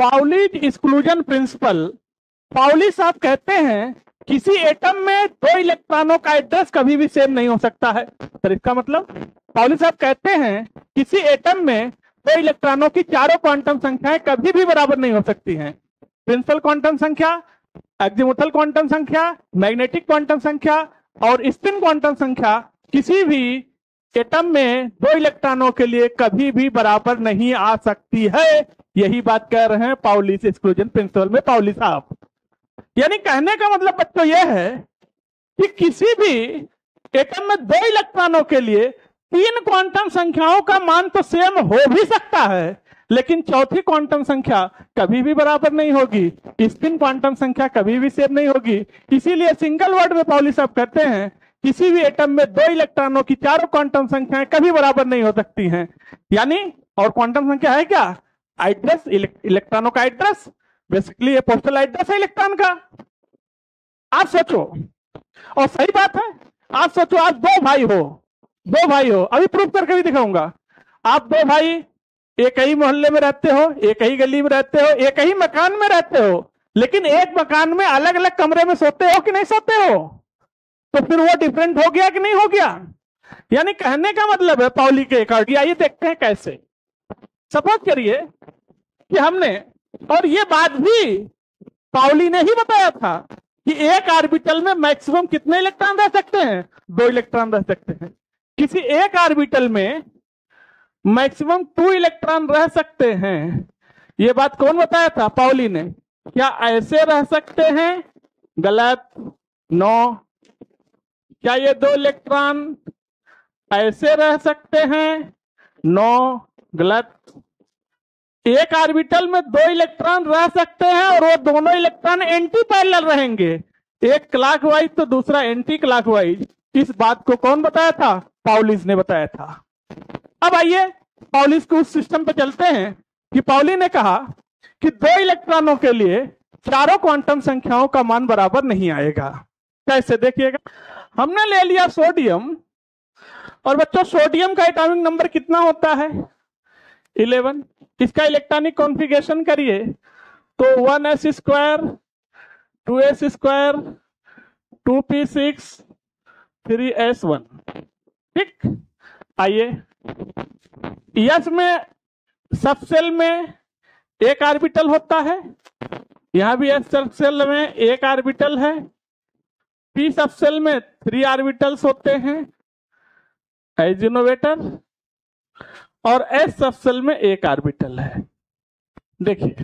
Pauli's exclusion principle. Pauli साहब कहते हैं किसी एटम में दो इलेक्ट्रॉनों का एड्रेस कभी भी सेम नहीं हो सकता है। सर इसका मतलब पाउली साहब कहते हैं किसी एटम में दो इलेक्ट्रॉनों की चारों क्वांटम संख्याएं कभी भी बराबर नहीं हो सकती हैं। प्रिंसिपल क्वांटम संख्या, अज़ीमुथल क्वांटम संख्या, मैग्नेटिक क्वांटम संख्या और स्पिन क्वांटम संख्या किसी भी एटम में दो इलेक्ट्रॉनों के लिए कभी भी बराबर नहीं आ सकती है। यही बात कह रहे हैं पाउलीज एक्सक्लूजन प्रिंसिपल में पाउली साहब। यानी कहने का मतलब बच्चों यह है कि किसी भी एटम में दो इलेक्ट्रॉनों के लिए तीन क्वांटम संख्याओं का मान तो सेम हो भी सकता है, लेकिन चौथी क्वांटम संख्या कभी भी बराबर नहीं होगी। स्पिन क्वांटम संख्या कभी भी सेम नहीं होगी। इसीलिए सिंगल वर्ड में पाउली साहब कहते हैं किसी भी एटम में दो इलेक्ट्रॉनों की चारों क्वांटम संख्याएं कभी बराबर नहीं हो सकती हैं। यानी और क्वांटम संख्या है क्या? एड्रेस, इलेक्ट्रॉनों का एड्रेस, बेसिकली ये पोस्टल एड्रेस है इलेक्ट्रॉन का। आप सोचो, और सही बात है, आप सोचो आप दो भाई हो, अभी प्रूफ करके भी दिखाऊंगा। आप दो भाई एक ही मोहल्ले में रहते हो, एक ही गली में रहते हो, एक ही मकान में रहते हो, लेकिन एक मकान में अलग अलग कमरे में सोते हो कि नहीं सोते हो? तो फिर वो डिफरेंट हो गया कि नहीं हो गया? यानी कहने का मतलब है पाउली के अकॉर्डिंग, आइए देखते हैं कैसे। सपोज करिए कि हमने, और ये बात भी पाउली ने ही बताया था कि एक ऑर्बिटल में मैक्सिमम कितने इलेक्ट्रॉन रह सकते हैं? दो इलेक्ट्रॉन रह सकते हैं। किसी एक ऑर्बिटल में मैक्सिमम 2 इलेक्ट्रॉन रह सकते हैं। ये बात कौन बताया था? पाउली ने। क्या ऐसे रह सकते हैं? गलत, नो। क्या ये 2 इलेक्ट्रॉन ऐसे रह सकते हैं? नो, गलत। एक ऑर्बिटल में 2 इलेक्ट्रॉन रह सकते हैं और वो दोनों इलेक्ट्रॉन एंटी पैरेलल रहेंगे, एक क्लॉकवाइज तो दूसरा एंटी क्लॉकवाइज। इस बात को कौन बताया था? पाउलीज ने बताया था। अब आइए पाउलीज के उस सिस्टम पे चलते हैं कि पाउली ने कहा कि 2 इलेक्ट्रॉनों के लिए चारों क्वांटम संख्याओं का मान बराबर नहीं आएगा। कैसे? देखिएगा, हमने ले लिया सोडियम, और बच्चों सोडियम का एटॉमिक नंबर कितना होता है? 11। इसका इलेक्ट्रॉनिक कॉन्फ़िगरेशन करिए तो 1s², 2s², 2p6, 3s1। ठीक, आइए यस में सब सेल में एक ऑर्बिटल होता है, यहां भी एस सब सेल में एक ऑर्बिटल है। पी सब सेल में 3 ऑर्बिटल्स होते हैं, एज इनोवेटर, और एस सब सेल में एक ऑर्बिटल है। देखिए,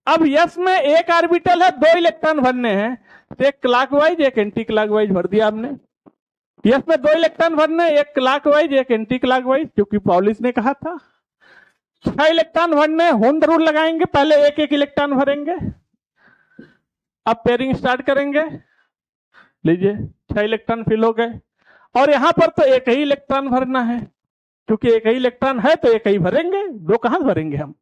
अब यस में एक ऑर्बिटल है, 2 इलेक्ट्रॉन भरने हैं, तो एक क्लॉकवाइज एक एंटी क्लॉकवाइज भर दिया हमने। यस में 2 इलेक्ट्रॉन भरने, एक क्लॉकवाइज एक एंटी क्लॉकवाइज, क्योंकि पाउलिस ने कहा था। 6 इलेक्ट्रॉन भरने, होम रूल लगाएंगे, पहले एक एक इलेक्ट्रॉन भरेंगे। अब पेयरिंग स्टार्ट करेंगे। लीजिए 6 इलेक्ट्रॉन फिल हो गए, और यहां पर तो एक ही इलेक्ट्रॉन भरना है, क्योंकि एक ही इलेक्ट्रॉन है तो एक ही भरेंगे, 2 कहां भरेंगे हम।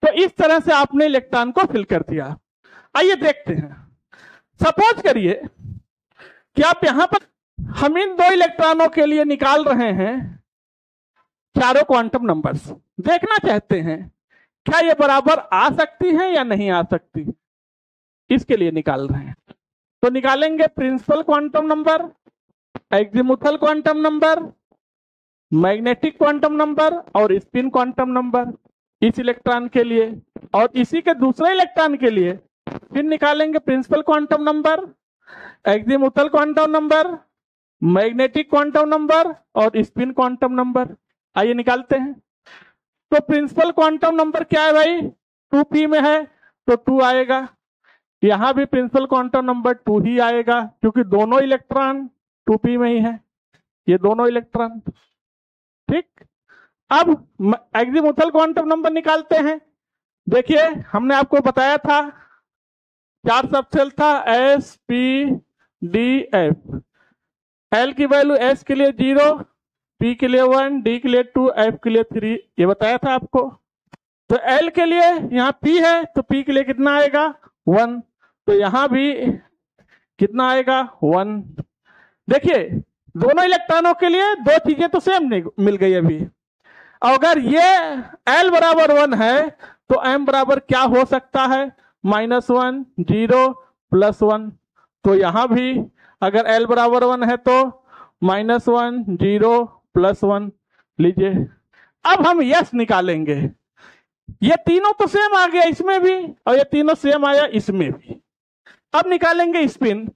तो इस तरह से आपने इलेक्ट्रॉन को फिल कर दिया। आइए देखते हैं। सपोज करिए कि आप यहां पर हम इन 2 इलेक्ट्रॉनों के लिए निकाल रहे हैं चारों क्वांटम नंबर्स। देखना चाहते हैं क्या ये बराबर आ सकती हैं या नहीं आ सकती, इसके लिए निकाल रहे हैं। तो निकालेंगे principal quantum number, azimuthal quantum number, magnetic quantum number और स्पिन क्वांटम नंबर इस इलेक्ट्रॉन के लिए, और इसी के दूसरे इलेक्ट्रॉन के लिए फिर निकालेंगे principal quantum number, azimuthal quantum number, magnetic quantum number और स्पिन क्वांटम नंबर। आइए निकालते हैं। तो प्रिंसिपल क्वांटम नंबर क्या है भाई? 2p में है तो 2 आएगा। यहां भी प्रिंसिपल क्वांटम नंबर 2 ही आएगा, क्योंकि दोनों इलेक्ट्रॉन 2p में ही है, ये दोनों इलेक्ट्रॉन। ठीक, अब एक्जिमुथल क्वांटम नंबर निकालते हैं। देखिए, हमने आपको बताया था 4 सबसेल था, S P D F. L की वैल्यू एस के लिए 0, पी के लिए 1, डी के लिए 2, एफ के लिए 3, ये बताया था आपको। तो एल के लिए यहाँ पी है तो पी के लिए कितना आएगा? 1। तो यहां भी कितना आएगा? 1। देखिए, दोनों इलेक्ट्रॉनों के लिए 2 चीजें तो सेम मिल गई अभी। अगर ये L बराबर 1 है तो M बराबर क्या हो सकता है, -1 0 +1। तो यहां भी अगर L बराबर 1 है तो -1 0 +1 लीजिए। अब हम यस निकालेंगे, ये तीनों तो सेम आ गया इसमें भी और ये तीनों सेम आया इसमें भी। अब निकालेंगे स्पिन।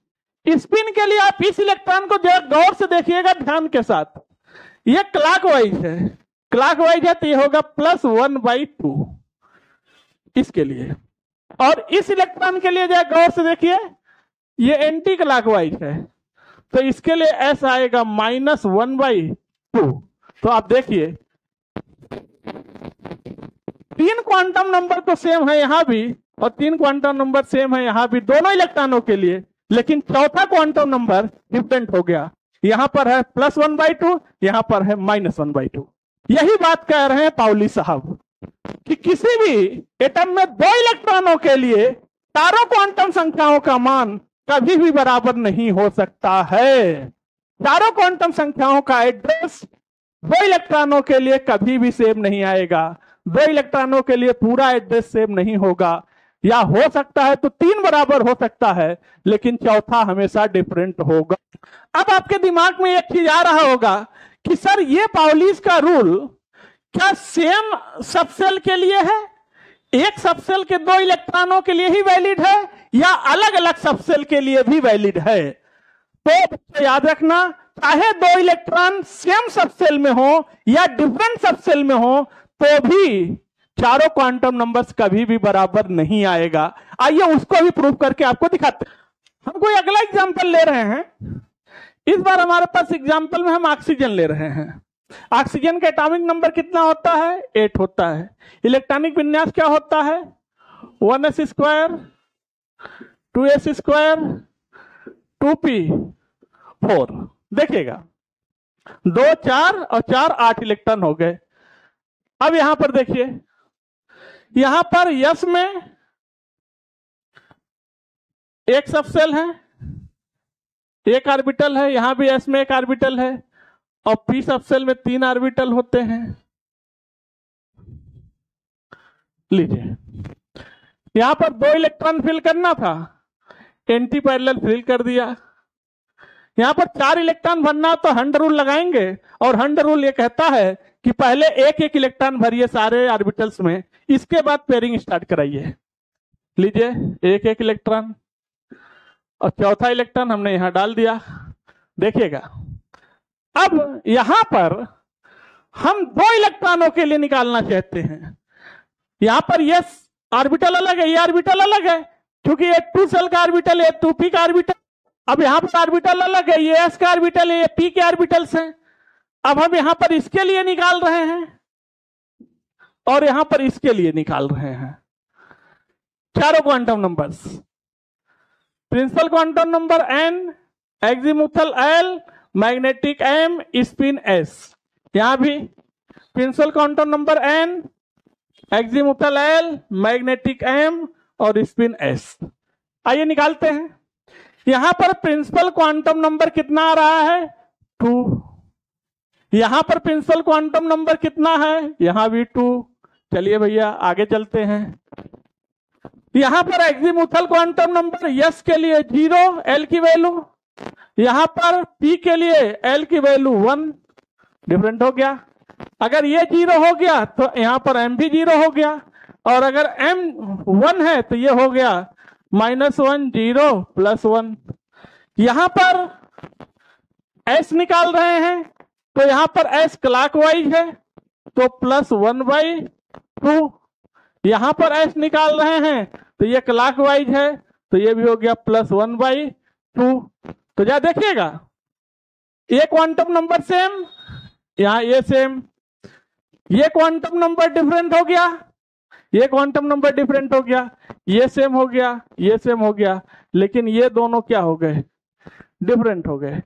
स्पिन के लिए आप इस इलेक्ट्रॉन को जरा गौर से देखिएगा ध्यान के साथ। ये क्लॉकवाइज है, क्लॉकवाइज है तो ये होगा +1/2 इसके लिए। और इस इलेक्ट्रॉन के लिए जरा गौर से देखिए, ये एंटी क्लॉकवाइज है तो इसके लिए एस आएगा -1/2। तो आप देखिए 3 क्वांटम नंबर तो सेम है यहां भी और 3 क्वांटम नंबर सेम है यहां भी दोनों इलेक्ट्रॉनों के लिए, लेकिन चौथा क्वांटम नंबर डिफरेंट हो गया। यहां पर है +1/2, यहां पर है -1/2। यही बात कह रहे हैं पाउली साहब कि किसी भी एटम में 2 इलेक्ट्रॉनों के लिए चारों क्वांटम संख्याओं का मान कभी भी बराबर नहीं हो सकता है। चारों क्वांटम संख्याओं का एड्रेस 2 इलेक्ट्रॉनों के लिए कभी भी सेम नहीं आएगा। 2 इलेक्ट्रॉनों के लिए पूरा एड्रेस सेम नहीं होगा, या हो सकता है तो 3 बराबर हो सकता है लेकिन चौथा हमेशा डिफरेंट होगा। अब आपके दिमाग में एक चीज आ रहा होगा कि सर ये पाउलीज का रूल क्या सेम सबसेल के लिए है, एक सबसेल के 2 इलेक्ट्रॉनों के लिए ही वैलिड है या अलग अलग सबसेल के लिए भी वैलिड है? तो याद रखना, चाहे 2 इलेक्ट्रॉन सेम सबसेल में हो या डिफरेंट सबसेल में हो तो भी चारों क्वांटम नंबर्स कभी भी बराबर नहीं आएगा। आइए उसको भी प्रूव करके आपको दिखाते हैं। हम कोई अगला एग्जांपल ले रहे हैं। इस बार हमारे पास एग्जांपल में हम ऑक्सीजन ले रहे हैं। ऑक्सीजन का एटॉमिक नंबर कितना होता है? 8 होता है। इलेक्ट्रॉनिक विन्यास क्या होता है? 1s² 2s² 2p4। देखिएगा 2 4 और 4 8 इलेक्ट्रॉन हो गए। अब यहां पर देखिए, यहां पर यस में एक सबसेल है, एक ऑर्बिटल है, यहां भी एस में एक ऑर्बिटल है और पी सबसेल में 3 ऑर्बिटल होते हैं। लीजिए यहां पर 2 इलेक्ट्रॉन फिल करना था, एंटी पैरेलल फिल कर दिया। यहां पर 4 इलेक्ट्रॉन भरना तो हंड रूल लगाएंगे और हंड रूल ये कहता है कि पहले एक एक इलेक्ट्रॉन भरिए सारे ऑर्बिटल्स में, इसके बाद पेयरिंग स्टार्ट कराइए। लीजिए एक एक इलेक्ट्रॉन और चौथा इलेक्ट्रॉन हमने यहां डाल दिया। देखिएगा अब यहां पर हम 2 इलेक्ट्रॉनों के लिए निकालना चाहते हैं। यहां पर ये ऑर्बिटल अलग है, ये ऑर्बिटल अलग है, क्योंकि ये 2 सेल का ऑर्बिटल है, 2p का ऑर्बिटल। अब यहां पर ऑर्बिटल अलग है, ये s का ऑर्बिटल है, ये p के ऑर्बिटल्स हैं। अब हम यहां पर इसके लिए निकाल रहे हैं और यहां पर इसके लिए निकाल रहे हैं चारों quantum numbers. Principal quantum number n, azimuthal l, magnetic m, spin s। यहां भी principal quantum number n, azimuthal l, magnetic m और स्पिन s। आइए निकालते हैं। यहां पर प्रिंसिपल क्वांटम नंबर कितना आ रहा है? 2। यहां पर प्रिंसिपल क्वांटम नंबर कितना है? यहां भी 2। चलिए भैया आगे चलते हैं। यहां पर एक्जीमुथल क्वांटम नंबर यस के लिए 0 एल की वैल्यू, यहां पर पी के लिए एल की वैल्यू 1 डिफरेंट हो गया। अगर ये 0 हो गया तो यहां पर एम भी 0 हो गया और अगर एम 1 है तो ये हो गया -1 0 +1। यहां पर एस निकाल रहे हैं तो यहां पर एस क्लॉकवाइज है तो +1/2। यहां पर एस निकाल रहे हैं तो ये क्लॉकवाइज है तो ये भी हो गया +1/2। तो क्या देखिएगा, ये क्वांटम नंबर सेम, यहां ये सेम, ये क्वांटम नंबर डिफरेंट हो गया, ये क्वांटम नंबर डिफरेंट हो गया, ये सेम हो गया, ये सेम हो गया, लेकिन ये दोनों क्या हो गए? डिफरेंट हो गए।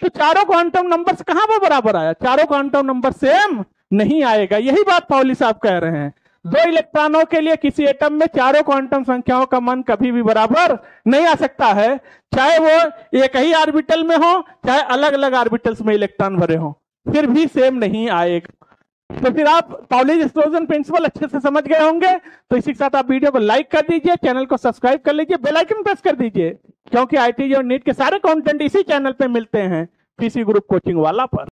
तो चारों क्वांटम नंबर्स कहां पर बराबर आया? चारों क्वांटम नंबर सेम नहीं आएगा। यही बात पाउली साहब कह रहे हैं। 2 इलेक्ट्रॉनों के लिए किसी एटम में चारों क्वांटम संख्याओं का मान कभी भी बराबर नहीं आ सकता है, चाहे वो एक ही ऑर्बिटल में हो चाहे अलग अलग ऑर्बिटल्स में इलेक्ट्रॉन भरे हो, फिर भी सेम नहीं आएगा। तो फिर आप पाउली एक्सक्लूजन प्रिंसिपल अच्छे से समझ गए होंगे। तो इसी के साथ आप वीडियो को लाइक कर दीजिए, चैनल को सब्सक्राइब कर लीजिए, बेल आइकन प्रेस कर दीजिए, क्योंकि आईटी और नीट के सारे कंटेंट इसी चैनल पे मिलते हैं, पीसी ग्रुप कोचिंग वाला पर।